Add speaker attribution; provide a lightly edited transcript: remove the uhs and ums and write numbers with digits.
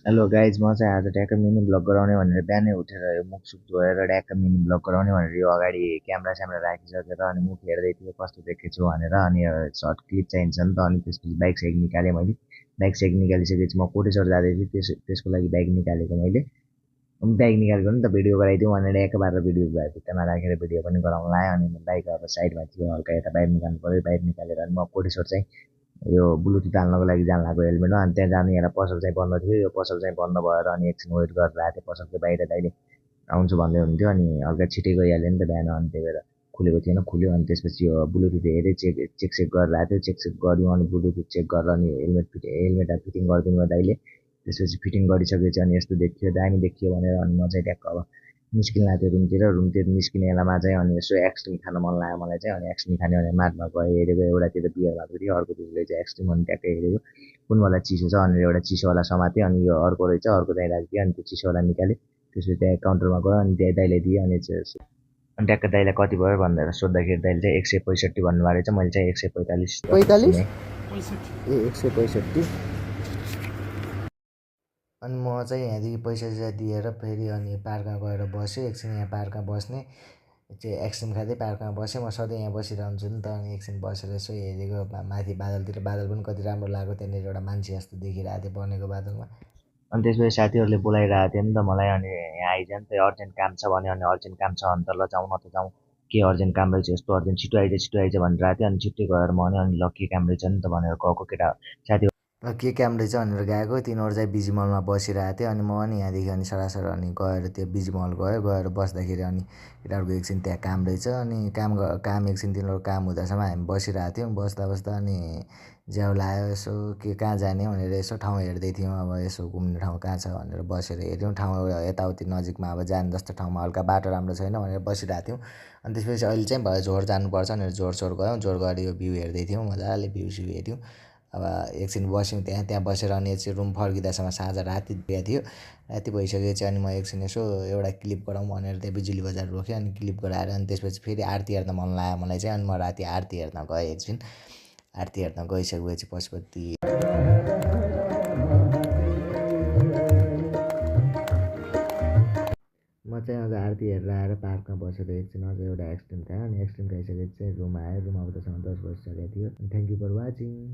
Speaker 1: Hello guys म चाहिँ आज ट्याक्क मिनी भ्लग गराउने भनेर बिहानै उठेर यो मुखसुख धोएर ट्याक्क मिनी भ्लग गराउने भनेर यो अगाडि क्यामेरा स्यामेरा राखिसकेर अनि मुख हेर्दै थिएँ कस्तो देखेछु भनेर अनि सर्ट क्लिप चाहिन्छ नि त अनि त्यसपछि बाइक साइक निकालेँ मैले बाइक साइक निकालिसकेपछि म कोटेश्वर जाँदै थिएँ त्यसको लागि बाइक निकालेको मैले बाइक निकालेको नि त भिडियो गराइदिउँ भनेर एक बार भिडियो भित्तामा राखेर भिडियो पनि गराउन लाएँ अनि बाइक अब साइडमा थियो हल्का यता बाहिर निकाल्नु पऱ्यो बाहिर निकालेर अनि म कोटेश्वर चाहिँ यो ब्लुटुथ हाल्नको लागि जानु लाग्यो हेलमेटमा अनि त्यहाँ जानु यहाँ पसल चाहिँ बन्द थियो यो पसल चाहिँ बन्द भएर अनि एकछिन वेट गरेर आएको थिएँ पसलको बाहिर दाइले आउँछु भन्दै हुन्थ्यो अनि हल्का छिटै गइहाल्यो नि त बिहान अनि त्यही भएर खुलेको थिएन खुल्यो अनि त्यसपछि यो ब्लुटुथ हेरेँ चेक गरेर आएको थियो चेक गऱ्यौँ अनि ब्लुटुथ चेक गरेर अनि हेलमेट फिटिङ गरिदिनु भयो दाइले त्यसपछि फिटिङ गरिसकेपछि अनि यस्तो देखियो दामी देखियो भनेर अनि म चाहिँ ट्याक्क अब निस्किन लाग्थ्यो रुमतिर निस्किने बेलामा चाहिँ अनि यसो आइसक्रिम खान मन लाग्यो मलाई चाहिँ अनि आइसक्रिम खाने भने मार्टमा गएँ हेरेको एउटातिर बियर भएको थियो अर्को त्यसले चाहिँ आइसक्रिम अनि ट्याक्कै हेरेको कुनवाला चिसो छ भनेर एउटा चिसोवाला समातेँ अनि यो अर्को रहेछ अर्को चाहिँ राखिदिएँ अनि त्यो चिसोवाला निकालेँ त्यसपछि त्यहाँ काउन्टरमा गयो अनि त्यहाँ दाइले दिएँ अनि ट्याक्क दाइलाई कति भयो भनेर सोद्धाखेरि दाइले चाहिँ 165 भन्नुभएको रहेछ मैले चाहिँ 145
Speaker 2: पैँतालिस
Speaker 1: दिने
Speaker 2: ए 165। अनि म चाहिँ यहाँदेखि पैसा दिएर फेरि अनि पार्कमा गएर बसेँ एकछिन यहाँ पार्कमा बस्ने चाहिँ आइसक्रिम खाँदै पार्कमा बसेँ म सधैँ यहाँ बसिरहन्छु नि त अनि एकछिन बसेर यसो हेरेको माथि बादलतिर बादल पनि कति राम्रो लाग्यो त्यहाँनिर एउटा मान्छे जस्तो देखिरहेको थियो बनेको बादलमा।
Speaker 1: अनि त्यसपछि साथीहरूले बोलाइरहेको थियो नि त मलाई अनि यहाँ आइज नि त अर्जेन्ट काम छ भन्यो अनि अर्जेन्ट काम छ भने त ल जाउँ न त जाउँ के अर्जेन्ट काम रहेछ यस्तो अर्जेन्ट छिटो आइज भनिरहेको थियो अनि छिट्टै गएर म अनि ल के काम रहेछ नि त भनेर गएको केटा साथी
Speaker 2: के काम रहेछ भनेर गएको तिनीहरू चाहिँ बिजी मलमा बसिरहेको थियो अनि म अनि यहाँदेखि अनि सरासर अनि गएर त्यो बिजी मल गएर बस्दाखेरि अनि केटाहरूको एकछिन त्यहाँ काम रहेछ अनि काम एकछिन तिनीहरू काम हुँदासम्म हामी बसिरहेको थियौँ बस्दा बस्दा अनि ज्याउ लाग्यो यसो के कहाँ जाने भनेर यसो ठाउँ हेर्दै थियौँ अब यसो घुम्ने ठाउँ कहाँ छ भनेर बसेर हेऱ्यौँ ठाउँ यताउति नजिकमा अब जाने जस्तो ठाउँमा हल्का बाटो राम्रो छैन भनेर बसिरहेको थियौँ अनि त्यसपछि अहिले चाहिँ भयो झोर जानुपर्छ भनेर झोर गयौँ झोर गएर यो भ्यू हेर्दै थियौँ मजाले भ्यू स्यू हेऱ्यौँ अब एकछिन बस्यौँ त्यहाँ बसेर अनि एकछिन रुम फर्किँदासम्म साँझ राति भएको थियो राति भइसकेपछि अनि म एकछिन यसो एउटा क्लिप गराउँ भनेर त्यहाँ बिजुली बजार रोकेँ अनि क्लिप गराएर अनि त्यसपछि फेरि आरती हेर्न मन लाग्यो मलाई चाहिँ अनि म राति आरती हेर्न गएँ एकछिन आरती हेर्न गइसकेपछि पशुपति म चाहिँ अझ आरती हेरेर आएर पार्कमा बसेर एकछिन अझ एउटा आइसक्रिम खाएँ अनि आइसक्रिम खाइसकेपछि चाहिँ रुम आएँ रुम आउँदासम्म 10 बजिसकेको थियो थ्याङ्क यू फर वाचिङ।